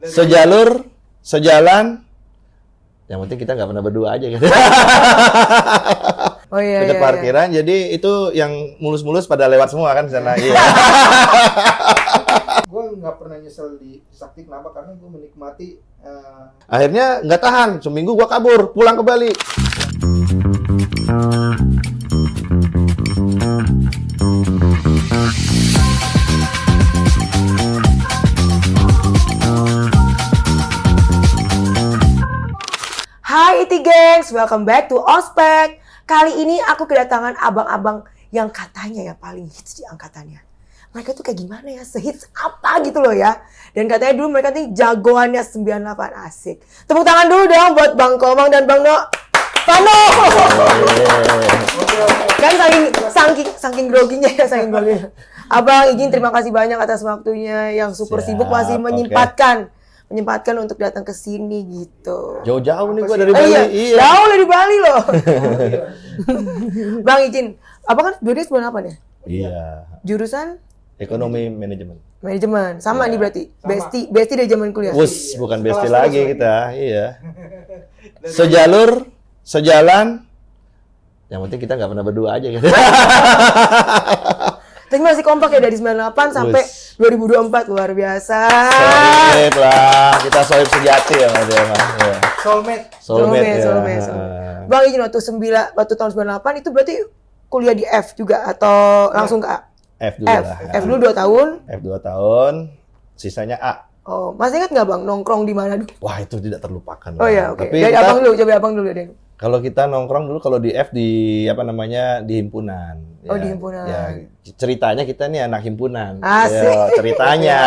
Sejalur, sejalan. Yang penting kita nggak pernah berdua aja gitu. Oh iya, Dekat iya, parkiran, jadi itu yang mulus-mulus pada lewat semua kan di sana. Iya. Gue nggak pernah nyesel di Sakti, kenapa? Karena gue menikmati. Akhirnya nggak tahan, seminggu gua kabur, pulang ke Bali. Hai Iti Gengs, welcome back to Ospek. Kali ini aku kedatangan abang-abang yang katanya ya paling hits di angkatannya. Mereka tuh kayak gimana ya, sehits apa gitu loh ya. Dan katanya dulu mereka tuh jagoannya 98, asik. Tepuk tangan dulu dong buat Bang Komang dan Bang Vano. Kan saking groginya ya, saking groginya. Abang izin terima kasih banyak atas waktunya yang super sibuk masih menyempatkan untuk datang ke sini gitu. Jauh-jauh nih gua dari Bali. Iya. Jauh dari Bali loh. Bang izin, apa kan dua-duanya 98 ya? Iya. Jurusan Ekonomi manajemen. manajemen. Sama nih berarti. Sama. Besti dari zaman kuliah. Wus, bukan besti Kelas lagi terus, kita. Iya. Sejalur, sejalan. Yang penting kita nggak pernah berdua aja gitu. Tapi masih kompak ya dari 98 sampai 2024, luar biasa. Sohib lah, kita sohib sejati ya Mas ya. Iya. Soulmate. Soulmate ya. Bang izin waktu tahun 98 itu berarti kuliah di F juga atau langsung ke A? F dulu lah. F dulu 2 tahun. F 2 tahun, sisanya A. Oh, masih ingat nggak Bang nongkrong di mana dulu? Wah, itu tidak terlupakan. Oh iya, oke. Tapi Dari kita, abang dulu, coba abang dulu deh. kalau kita nongkrong dulu kalau di F di apa namanya di himpunan. Oh, Ya, di himpunan. Ya, ceritanya kita nih anak himpunan. Asik. Ya, ceritanya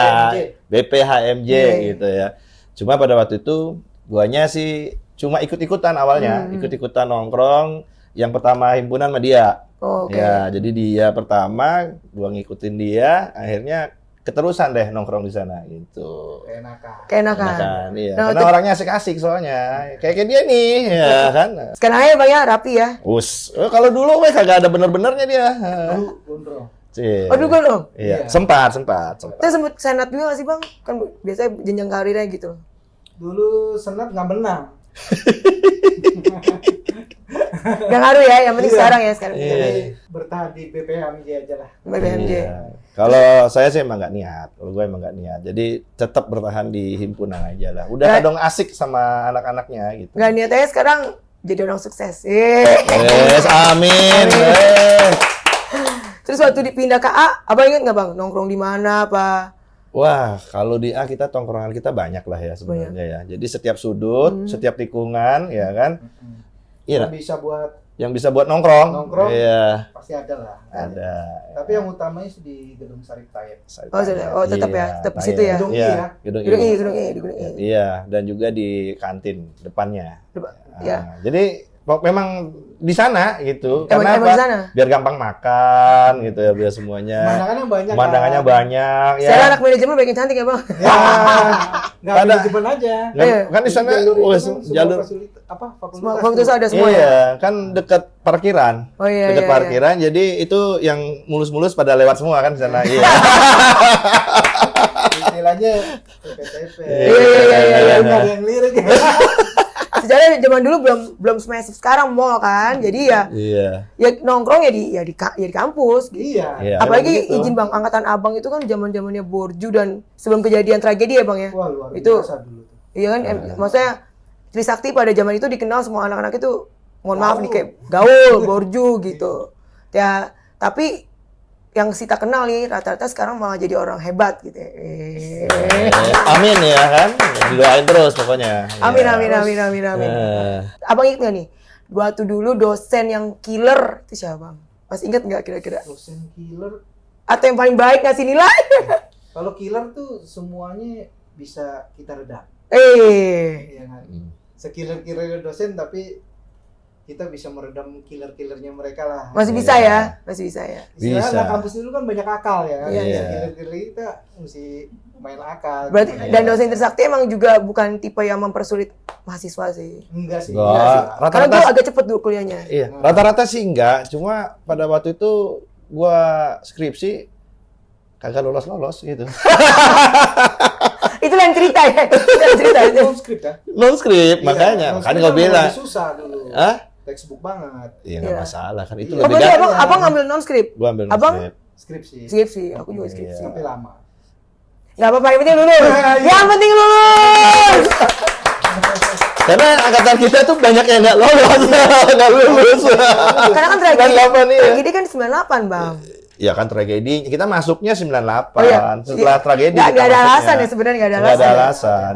BPHMJ Iya. gitu ya. Cuma pada waktu itu guanya sih cuma ikut-ikutan awalnya, ikut-ikutan nongkrong. Yang pertama himpunan sama dia. Oh, oke. Ya, jadi dia pertama, gua ngikutin dia, akhirnya keterusan deh nongkrong di sana gitu. Keenakan. Enakan, iya. Nah, Karena orangnya asik-asik soalnya. Kayak dia nih, ya kan. Sekarang aja Bang ya, rapi ya. Kalau dulu weh kagak ada bener-benernya dia. Gondrong. Cie. Oh, dulu kan dong. Iya, sempat. Kita sempet senat juga nggak sih Bang? Kan biasanya jenjang karirnya gitu. Dulu senat nggak menang. Gak ngaruh ya, yang penting sekarang ya. Sekarang kita Iya. Bertahan di BPHMJ aja lah. BPMJ. Iya. Kalau saya sih emang nggak niat, kalau gue emang nggak niat. Jadi tetap bertahan di himpunan aja lah. Udah kadang asik sama anak-anaknya gitu. Gak niat aja sekarang jadi orang sukses. Yes, amin. Terus waktu dipindah ke A, abang ingat nggak Bang? Nongkrong di mana apa? Wah, kalau di A kita tongkrongan kita banyak lah ya sebenarnya ya. Jadi setiap sudut, setiap tikungan, ya kan. Iya, yang bisa buat nongkrong. Iya. Pasti ada lah. Ada. Tapi yang utamanya sih di Gedung Sarip Tayeb. Oh, tetap ya, tetap di situ ya. Gedung I Iya, ya. Gedung Gedung I. di Gedung I. Iya, dan juga di kantin depannya. Ya. Jadi memang di sana gitu. Emang Karena di apa? sana? Biar gampang makan gitu ya, biar semuanya. Pemandangannya banyak. Pemandangannya banyak ya. Saya anak manajemen banyak yang cantik ya Bang. Nggak Ada. manajemen aja. Kan di sana jalur Fakultas ada semua ya. iya, kan dekat parkiran. Oh iya. Dekat iya, parkiran, jadi itu yang mulus-mulus pada lewat semua kan di sana. Iya. Istilahnya TP-TP. Iya. Nggak ada yang lirik. Sejarah zaman dulu belum semasif sekarang mall kan. Jadi ya Iya. ya nongkrong ya di kampus gitu. Iya. Iya. Apalagi Begitu. izin Bang, angkatan Abang itu kan zaman-zamannya Borju dan sebelum kejadian tragedi ya Bang ya. Wah, luar Itu biasa dulu tuh. iya kan maksudnya Trisakti pada zaman itu dikenal semua anak-anak itu mohon maaf nih kayak gaul, Borju gitu. Ya, tapi yang kita kenal nih rata-rata sekarang malah jadi orang hebat gitu. Amin ya kan. Didoain terus pokoknya. Amin Iya. amin amin amin amin. Eh, Abang inget nggak nih? Waktu dulu dosen yang killer itu siapa Bang? Masih inget nggak kira-kira? Dosen killer. Atau yang paling baik ngasih nilai? Kalau killer tuh semuanya bisa kita redam. Eh, Iya kan? Sekiller-killer dosen tapi kita bisa meredam killer-killernya mereka lah. masih bisa ya? Masih bisa ya? Istilahnya Bisa. anak kampus dulu kan banyak akal ya. Iya, iya. Killer-killer kita mesti main akal. Berarti Iya. dan dosen Trisakti emang juga bukan tipe yang mempersulit mahasiswa sih. Enggak sih. Enggak. Enggak sih. Karena Rata-rata gue agak cepet dulu kuliahnya. iya, rata-rata sih enggak, cuma pada waktu itu gua skripsi kagak lolos gitu. Itu yang cerita ya. Itu yang cerita itu. Non script ya. Non script, makanya. Kan gue bilang. Susah dulu. Hah? Textbook banget. Iya nggak masalah kan itu Oh, lebih berarti gampang. abang ngambil non script. Gua ambil Abang non-script. Skripsi. skripsi. Aku juga skripsi. Tapi lama. Gak apa-apa, yang penting lulus. Yang penting lulus. Karena angkatan kita tuh banyak yang nggak lolos, nggak lulus. Karena kan tragedi kan 98, Bang. Ya kan tragedi, kita masuknya 98. Oh iya. Setelah tragedi Nggak kita ada masuknya. alasan ya sebenarnya, nggak ada Nggak alasan. ada alasan.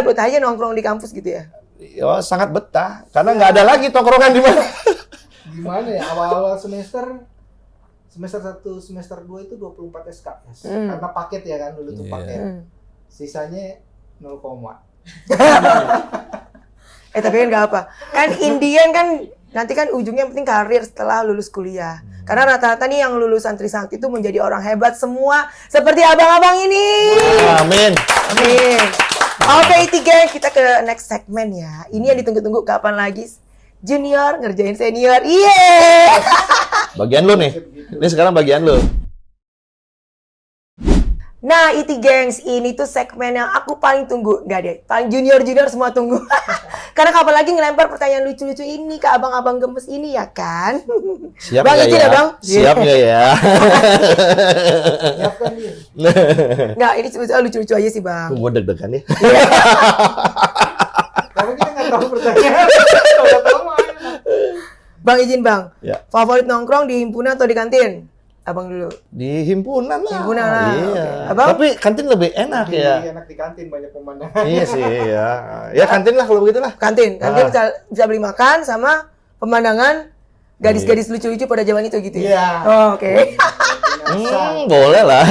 Betah aja nongkrong di kampus gitu ya. Oh, sangat betah. Karena nggak ada lagi tongkrongan di mana. Gimana ya, awal-awal semester 1, semester 2 itu 24 SKS. Karena paket ya kan dulu tuh paket. Sisanya 0, Tapi kan nggak apa. Kan Indian kan nanti kan ujungnya yang penting karir setelah lulus kuliah. Karena rata-rata nih yang lulusan Trisakti itu menjadi orang hebat semua. Seperti abang-abang ini. Amin. Amin. Oke, itu geng, kita ke next segmen ya. Ini yang ditunggu-tunggu kapan lagi junior ngerjain senior. Iya. Bagian lu nih. Ini sekarang bagian lu. Nah, itu gengs, ini tuh segmen yang aku paling tunggu. Nggak deh, paling junior-junior semua tunggu. Karena kapan lagi ngelempar pertanyaan lucu-lucu ini ke abang-abang gemes ini ya kan? Siap Bang, nggak izin ya, Bang? Siap nggak ya? Siapkan dia. Nggak, ini lucu-lucu aja sih, Bang. Gue deg-degan ya. Karena kita nggak tahu pertanyaan. Kalau tahu mah enak. Bang, izin, Bang. Ya. Favorit nongkrong di himpunan atau di kantin? Abang dulu. Di himpunan lah. Himpunan lah, Iya. oke. Abang? Tapi kantin lebih enak ya. Enak di kantin, banyak pemandangan. Iya sih, ya. Ya kantin lah kalau begitu lah. Kantin bisa beli makan sama pemandangan gadis-gadis lucu-lucu pada zaman itu gitu ya? Iya. Oh, oke. Boleh lah.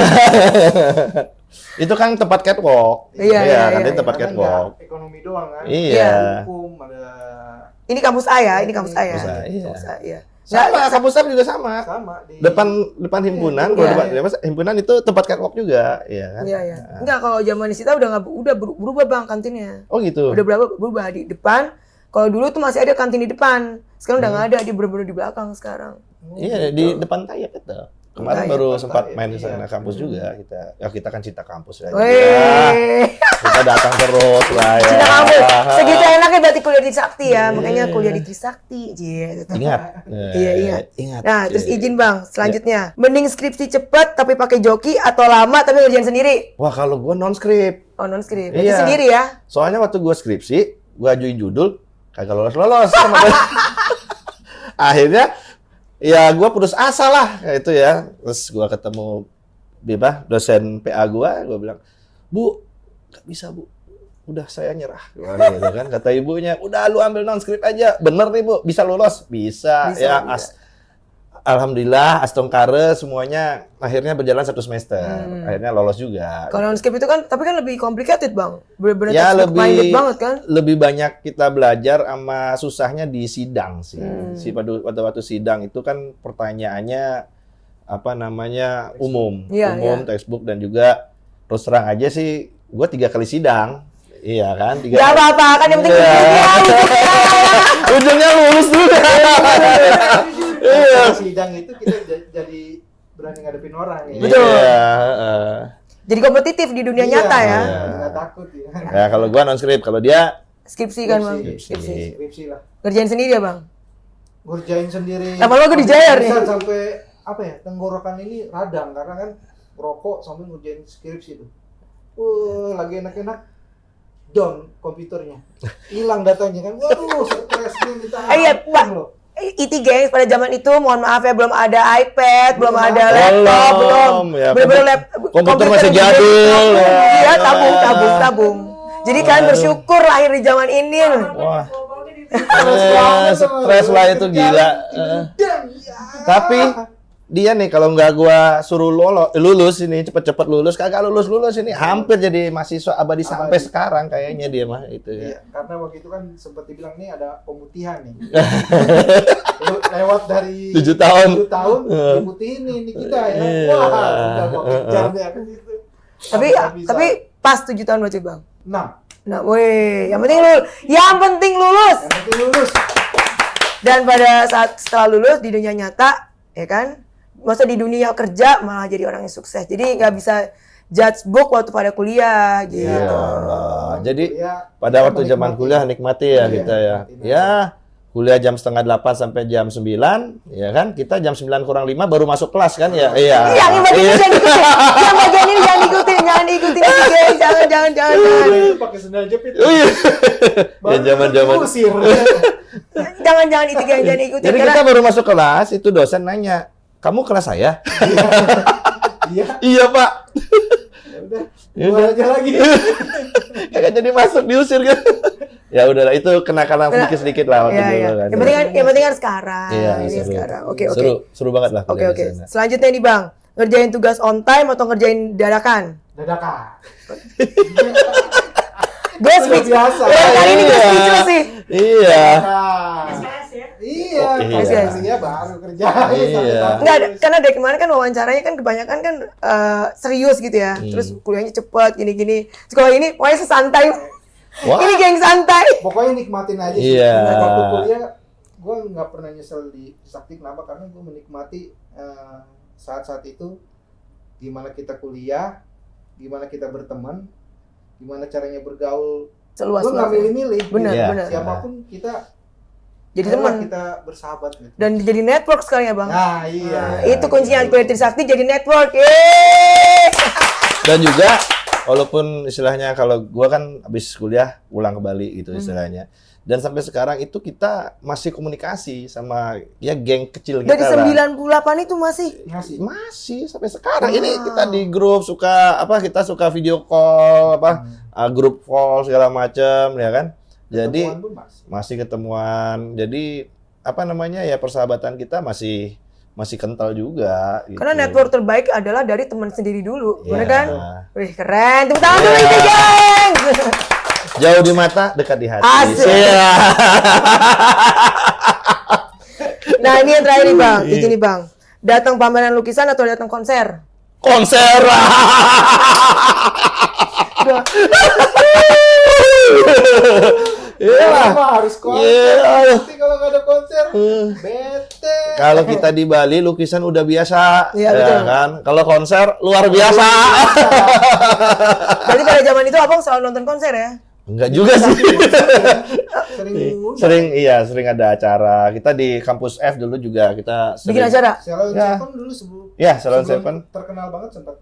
Itu kan tempat catwalk. Iya, kantin iya. tempat Karena catwalk. nggak ekonomi doang kan. Iya. Hukum ada Ini kampus A ya, ini kampus A ya. Kampus A, iya. Kampus A, iya. Sama, kampus saya juga sama. sama di Depan himpunan, Iya. kalau depan himpunan itu tempat catwalk juga, iya kan? Iya, iya. Enggak, kalau zaman di Sita udah berubah Bang kantinnya. Oh gitu. Udah berubah di depan. Kalau dulu tuh masih ada kantin di depan. Sekarang udah nggak ada, dia bener-bener di belakang sekarang. Iya, di depan Tayap itu. Kemarin Tayap, baru Tayap, sempat main di iya. sana kampus juga kita. Ya kita kan cinta kampus ya. Weh. Kita datang terus lah ya. Cinta kampus. Segitu enaknya berarti kuliah di Trisakti ya. Makanya kuliah di Trisakti. Gitu. Ingat. Iya, ingat. Ingat. Nah, terus izin Bang, selanjutnya. Mending skripsi cepet tapi pakai joki atau lama tapi ngerjain sendiri? Wah, kalau gua non skrip. Oh, non skrip. Berarti Iya. sendiri ya? Soalnya waktu gua skripsi, gua ajuin judul kagak lolos sama akhirnya ya gua putus asa lah kayak itu ya. Terus gua ketemu dosen PA gua bilang, "Bu, nggak bisa, Bu. Udah saya nyerah." Gua gitu kan. Kata ibunya, "Udah lu ambil non skrip aja. Bener nih, Bu. Bisa lulus." Bisa. Ya, alhamdulillah, astongkare semuanya akhirnya berjalan 1 semester. Akhirnya lolos juga. Kalau non skrip itu kan, tapi kan lebih complicated Bang. Bener-bener Ya, textbook minded banget kan? lebih banyak kita belajar sama susahnya di sidang sih. Waktu sidang itu kan pertanyaannya umum, Iya, iya. textbook dan juga terus terang aja sih, gue 3 kali sidang, iya kan? 3 Gak kali. apa-apa, kan yang penting Ujungnya lulus juga. Iya. sidang itu kita jadi berani ngadepin orang ya. Betul. Iya, jadi kompetitif di dunia nyata ya. Nggak takut ya. Ya kalau gue non skrip, kalau dia Skripsi kan Bang. Skripsi. Skripsi lah. Ngerjain sendiri ya Bang? Ngerjain sendiri. Lama-lama gue dijajar nih. Bisa sampai apa ya, tenggorokan ini radang karena kan rokok sambil ngerjain skripsi itu. Lagi enak-enak down komputernya. Hilang datanya kan. Waduh, stresnya minta Iya, Pak. ampun loh. IT gengs pada zaman itu mohon maaf ya belum ada iPad, belum ada ada. laptop, belum. Ya, Bener-bener komputer masih juga jadul. Iya, tabung. Jadi kalian bersyukur lahir di zaman ini. Wah. Stres lah itu gila. Tapi dia nih kalau nggak gua suruh lulus ini cepet-cepet lulus, kagak lulus ini hampir jadi mahasiswa abadi sampai sekarang kayaknya dia mah itu Iya, ya. karena waktu itu kan sempat dibilang nih ada pemutihan nih. Lewat dari 7 tahun. 7 tahun diputihin nih kita ya. Iya. Wah, udah mau kejar deh ke situ. Tapi pas 7 tahun berarti Bang. 6. Nah, weh, yang penting lulus. Yang penting lulus. Yang penting lulus. Dan pada saat setelah lulus di dunia nyata, ya kan? Masa di dunia kerja malah jadi orang yang sukses. Jadi nggak bisa judge book waktu pada kuliah gitu. Iya. Jadi Ya, pada kita waktu zaman menikmati. kuliah nikmati ya Iya, kita ya. nikmatin Ya, kuliah jam 7:30 sampai jam 9, ya kan? Kita jam 9 kurang 5 baru masuk kelas kan ya? Iya. Yang bagian ini jangan ikutin. Yang bagian ini jangan ikutin. Jangan ikutin. Jangan. Itu pakai sendal jepit. Oh iya. Baru Ya zaman-zaman. diusir. Jangan itu jangan ikutin. Jadi kita baru masuk kelas, itu dosen nanya, "Kamu kelas saya?" Iya, Iya, Pak. ya udah. Ya Keluar udah. aja lagi. Kagak jadi masuk, diusir kan. Ya udahlah, itu kenakalan sedikit-sedikit lah waktu Iya, dulu iya. kan. Yang penting kan sekarang. Iya, Ini seru. sekarang. Oke. Seru banget lah. Oke. kuliah di sana. Selanjutnya nih Bang, ngerjain tugas on time atau ngerjain dadakan? Dadakan. Gue speech. biasa. Kali ini gue Iya. speechless sih. Iya. Dadakan. Iya, Oh, iya. prestasinya baru kerja. Iya. Enggak, karena dari kemarin kan wawancaranya kan kebanyakan kan serius gitu ya. Terus kuliahnya cepet, gini-gini. Terus kalau ini pokoknya sesantai. Wah. Ini geng santai. Pokoknya nikmatin aja sih. Iya. Waktu kuliah, gue nggak pernah nyesel di Sakti. Kenapa? Karena gue menikmati saat-saat itu. Gimana kita kuliah, gimana kita berteman, gimana caranya bergaul. Seluas Gue nggak milih-milih. Benar, Iya. benar. Siapapun kita, Jadi ayolah teman. kita bersahabat gitu. Dan jadi network sekali ya Bang. Nah, iya. Nah, itu kuncinya kuliah Trisakti jadi network. Yeay. Dan juga walaupun istilahnya kalau gua kan habis kuliah pulang ke Bali gitu istilahnya. Dan sampai sekarang itu kita masih komunikasi sama ya geng kecil kita Dari lah. 98 itu masih. Ngasih. Masih sampai sekarang ini kita di grup suka kita suka video call grup call segala macam ya kan. Jadi Ketemuan pun masih ketemuan. Jadi ya persahabatan kita masih kental juga gitu. Karena network terbaik adalah dari teman sendiri dulu. Iya. Bener kan? Wih, keren. Tepuk tangan dulu Iya. itu, geng. Jauh di mata, dekat di hati. Asik. Iya. Nah, ini yang terakhir nih, Bang. Izin nih, Bang. Datang pameran lukisan atau datang konser? Konser. Udah. Iya lah. Mah harus konser. Iya. Nanti kalau nggak ada konser, bete. Kalau kita di Bali lukisan udah biasa, Iya, ya betul. kan? Kalau konser luar biasa. Berarti pada zaman itu Abang selalu nonton konser ya? Enggak juga sih. Sering ngundang. Sering ada acara. Kita di kampus F dulu juga kita sering. Bikin acara? Salon Ya. Seven dulu sebelum Ya, Salon sebelum Seven. terkenal banget sempat.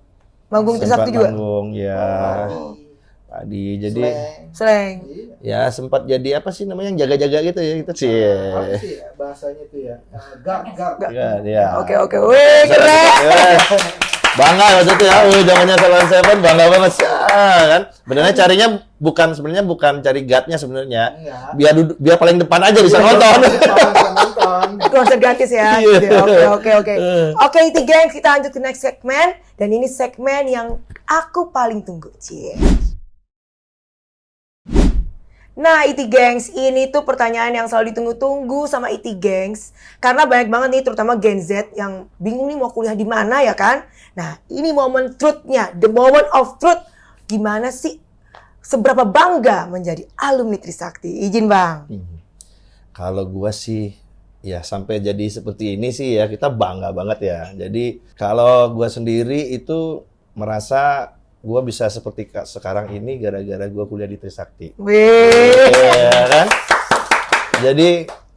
Manggung Sempat Trisakti juga? manggung, ya. Tadi jadi Slang. Slang. Iya. ya sempat jadi apa sih namanya yang jaga-jaga gitu ya kita sih. Apa sih ya bahasanya itu ya? Guard. Ya. Oke. Wih, keren. Bangga waktu itu ya, zamannya Salon Seven bangga banget sih, kan. Sebenarnya bukan cari guard-nya sebenarnya. Enggak. Biar paling depan aja bisa nonton. Nonton. Konser gratis ya. Iya. Gitu. Oke. Oke, itu geng, kita lanjut ke next segmen. Dan ini segmen yang aku paling tunggu. Cie. Nah, IT Gengs, ini tuh pertanyaan yang selalu ditunggu-tunggu sama IT Gengs. Karena banyak banget nih, terutama Gen Z yang bingung nih mau kuliah di mana ya kan? Nah, ini momen truth-nya, the moment of truth. Gimana sih seberapa bangga menjadi alumni Trisakti? Izin Bang. Kalau gua sih ya sampai jadi seperti ini sih ya kita bangga banget ya. Jadi kalau gua sendiri itu merasa gua bisa seperti sekarang ini gara-gara gua kuliah di Trisakti. Wih. Iya kan? Jadi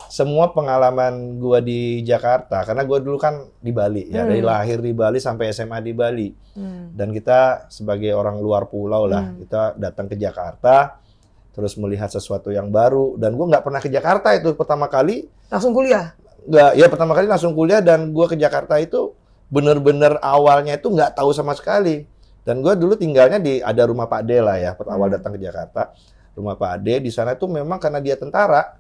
semua pengalaman gua di Jakarta karena gua dulu kan di Bali ya, dari lahir di Bali sampai SMA di Bali. Dan kita sebagai orang luar pulau lah, kita datang ke Jakarta terus melihat sesuatu yang baru dan gua nggak pernah ke Jakarta itu pertama kali. Langsung kuliah? Nggak, ya pertama kali langsung kuliah dan gua ke Jakarta itu bener-bener awalnya itu nggak tahu sama sekali. Dan gue dulu tinggalnya ada rumah Pak D lah ya, awal datang ke Jakarta. Rumah Pak D di sana tuh memang karena dia tentara,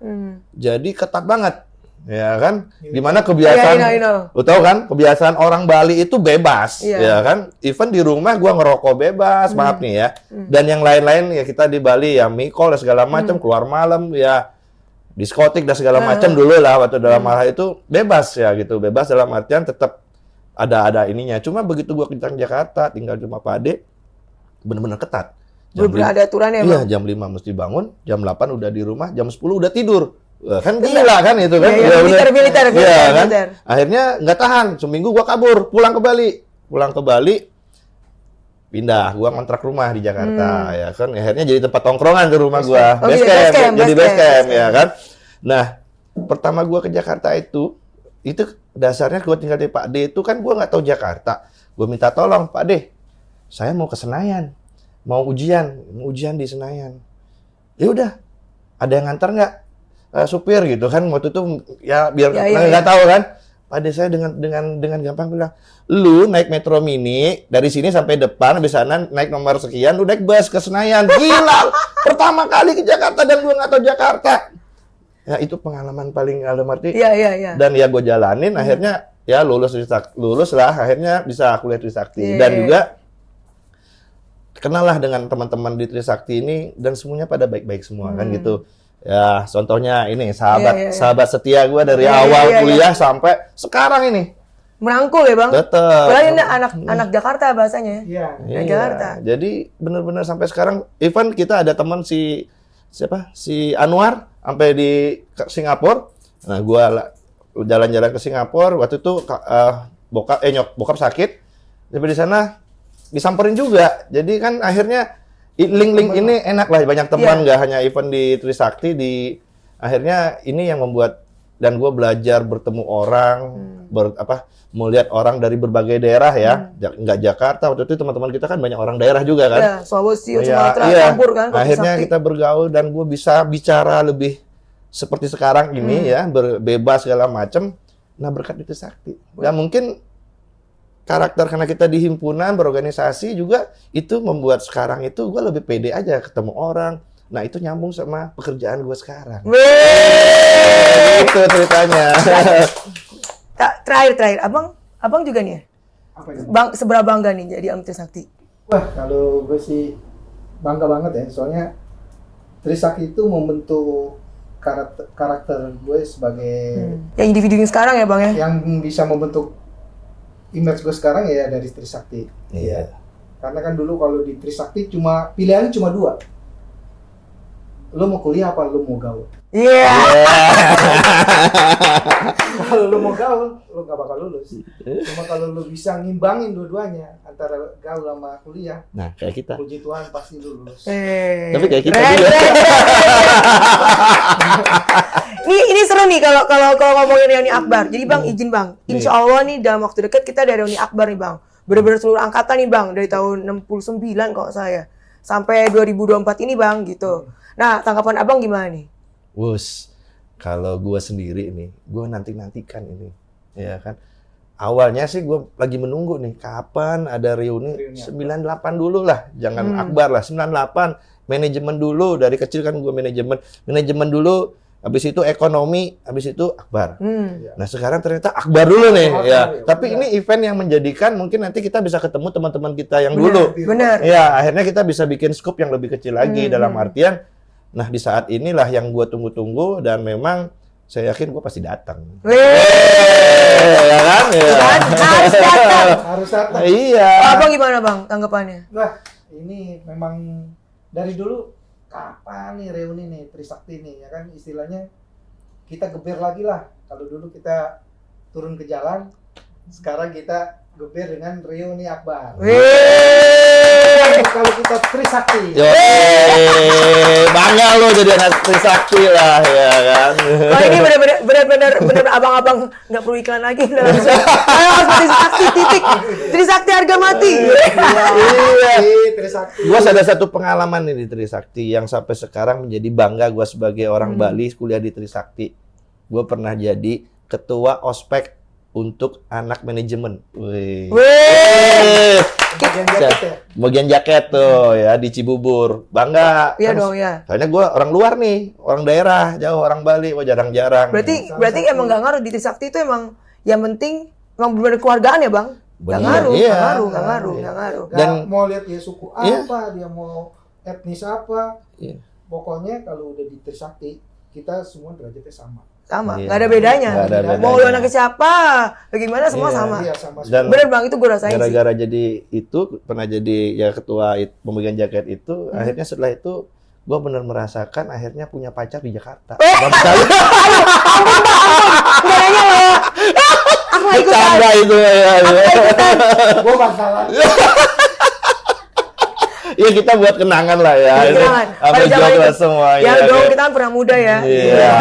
jadi ketat banget, ya kan? Dimana kebiasaan, I know. lo tau kan, kebiasaan orang Bali itu bebas, Iya. ya kan? Even di rumah gue ngerokok bebas, maaf nih ya. Dan yang lain-lain ya kita di Bali ya mikol dan segala macam, keluar malam ya diskotik dan segala macam dulu lah waktu dalam hal itu bebas ya gitu, bebas dalam artian tetap ada ininya. Cuma begitu gua ke Jakarta, tinggal di rumah Pak Ade, bener-bener ketat. Bener-bener ada aturannya, Iya, Bang? jam 5 mesti bangun, jam 8 udah di rumah, jam 10 udah tidur. Kan gila kan itu kan. Iya, Udah- militer. Iya kan. Akhirnya nggak tahan, seminggu gua kabur, pulang ke Bali. pindah, gua kontrak rumah di Jakarta ya kan. Akhirnya jadi tempat tongkrongan tuh rumah gua. Oh, Base iya, camp, base camp, jadi base base camp camp. ya kan. Nah, pertama gua ke Jakarta itu dasarnya gua tinggal di Pak D itu kan gua nggak tahu Jakarta. Gua minta tolong, Pak D, saya mau ke Senayan, mau ujian di Senayan. Ya udah, ada yang nganter nggak? Supir gitu kan waktu itu ya biar nggak tahu kan. Pada saya dengan gampang bilang, lu naik Metro Mini dari sini sampai depan, habis sana naik nomor sekian, lu naik bus ke Senayan. Gila, pertama kali ke Jakarta dan gua nggak tahu Jakarta. Ya itu pengalaman paling dalam arti. Iya. Dan ya gue jalanin, akhirnya ya lulus lah, akhirnya bisa kuliah Trisakti. Dan juga kenal lah dengan teman-teman di Trisakti ini dan semuanya pada baik-baik semua kan gitu. Ya, contohnya ini sahabat setia gue dari awal kuliah sampai sekarang ini. Merangkul ya, Bang? Tetap. Padahal ini anak Jakarta bahasanya. Iya. Anak Jakarta. Jadi benar-benar sampai sekarang, even kita ada teman si Anwar sampai di Singapura. Nah, gue jalan-jalan ke Singapura waktu itu bokap sakit. Sampai di sana disamperin juga. Jadi kan akhirnya link ini enak lah, banyak teman, nggak hanya event di Trisakti, akhirnya ini yang membuat dan gue belajar bertemu orang, melihat orang dari berbagai daerah ya, nggak Jakarta, waktu itu teman-teman kita kan banyak orang daerah juga kan. Ya, Sulawesi, Sumatera, campur kan. Akhirnya kita bergaul dan gue bisa bicara lebih seperti sekarang ini ya, bebas segala macam. Nah berkat itu Trisakti. Dan mungkin karakter karena kita di himpunan berorganisasi juga itu membuat sekarang itu gue lebih pede aja ketemu orang. Nah itu nyambung sama pekerjaan gue sekarang. Itu ceritanya. Terakhir, abang juga nih ya? Apa itu? Bang, seberapa bangga nih jadi anggota Trisakti? Wah, kalau gue sih bangga banget ya, soalnya Trisakti itu membentuk karakter gue sebagai yang individu yang sekarang ya, Bang ya? yang bisa membentuk image gue sekarang ya dari Trisakti. Iya. Karena kan dulu kalau di Trisakti pilihannya cuma 2. Lu mau kuliah apa lu mau gaul? Iya. Kalau lu mau gaul, lu gak bakal lulus. Cuma kalau lu bisa ngimbangin dua-duanya antara gaul sama kuliah, Nah kayak kita. puji Tuhan pasti lu lulus. Tapi kayak kita juga. Ini seru nih kalau ngomongin reuni Akbar. Jadi Bang izin Bang, Insya Allah nih dalam waktu dekat kita ada reuni Akbar nih Bang. Bener-bener seluruh angkatan nih Bang dari tahun 69 kalau saya sampai 2024 ini Bang gitu. Nah tanggapan Abang gimana nih? Wus, kalau gue sendiri nih, gue nantikan ini, ya kan. Awalnya sih gue lagi menunggu nih, kapan ada reuni 98 dulu lah, jangan Akbar lah, 98, manajemen dulu, dari kecil kan gue manajemen dulu, habis itu ekonomi, habis itu Akbar. Nah sekarang ternyata Akbar dulu nih, ya. Tapi ini event yang menjadikan mungkin nanti kita bisa ketemu teman-teman kita yang dulu. Bener. Ya, akhirnya kita bisa bikin scoop yang lebih kecil lagi dalam artian. Nah di saat inilah yang gue tunggu-tunggu dan memang saya yakin gue pasti datang. Ya kan? Ya. Harus datang. Harus datang. Iya. Abang gimana Bang tanggapannya? Wah, ini memang dari dulu kapan nih reuni nih Trisakti nih ya kan, istilahnya kita geber lagi lah. Kalau dulu kita turun ke jalan, sekarang kita geber dengan reuni Akbar. Kalau kita Trisakti. Bangga lo jadi anak Trisakti lah ya kan. Wah ini benar-benar abang-abang nggak perlu iklan lagi udah langsung. Ayo Trisakti titik. Trisakti harga mati. Iya. Trisakti. Gue ada satu pengalaman nih di Trisakti yang sampai sekarang menjadi bangga gue sebagai orang Bali kuliah di Trisakti. Gue pernah jadi ketua ospek untuk anak manajemen. Wih. Bagian jaket tuh ya di Cibubur. Bangga. Iya dong ya. Soalnya gue orang luar nih, orang daerah, jauh orang Bali, wah jarang-jarang. Berarti emang nggak ngaruh di Trisakti itu emang yang penting emang benar keluargaan ya Bang? Nggak ngaruh, nggak ngaruh. Dan mau lihat dia suku apa, dia mau etnis apa, pokoknya kalau udah di Trisakti kita semua derajatnya sama. Sama, nggak ada bedanya. Mau lu anaknya siapa, bagaimana semua sama. Iya, sama. Dan bener Bang, itu gue rasain sih. gara-gara jadi itu, pernah jadi ya ketua pembagian jaket itu, akhirnya setelah itu gue benar merasakan akhirnya punya pacar di Jakarta. Bagus sekali. Nggak nanya loh. Aku nggak ikutan. Canda itu ya. Gue bakalan. Iya, kita buat kenangan lah ya. Buat Ini kenangan. Sama Pada zaman Jogla itu. semua. Ya dong, kita kan pernah muda ya. Iya.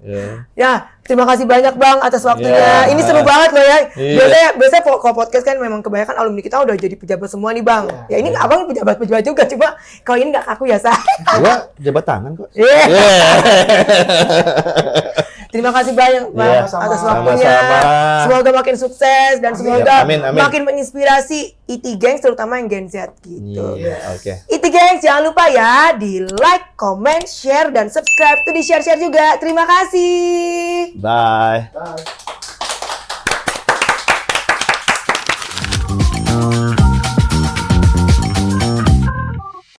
Iya. Ya, terima kasih banyak Bang atas waktunya. Iya. Ini seru banget loh ya. Iya. Biasanya kalau podcast kan memang kebanyakan alumni kita udah jadi pejabat semua nih Bang. Ya ini Abang pejabat-pejabat juga, cuma kalau ini nggak kaku ya, Sa. Gua jabat tangan kok. Iya. Iya. Terima kasih banyak Bang Iya, atas sama-sama. waktunya. Sama-sama. Semoga makin sukses dan semoga Amin, amin. makin menginspirasi IT Gangs terutama yang Gen Z gitu. Iya, oke. IT Gangs jangan lupa ya di like, comment, share dan subscribe tuh di share-share juga. Terima kasih. Bye. Bye.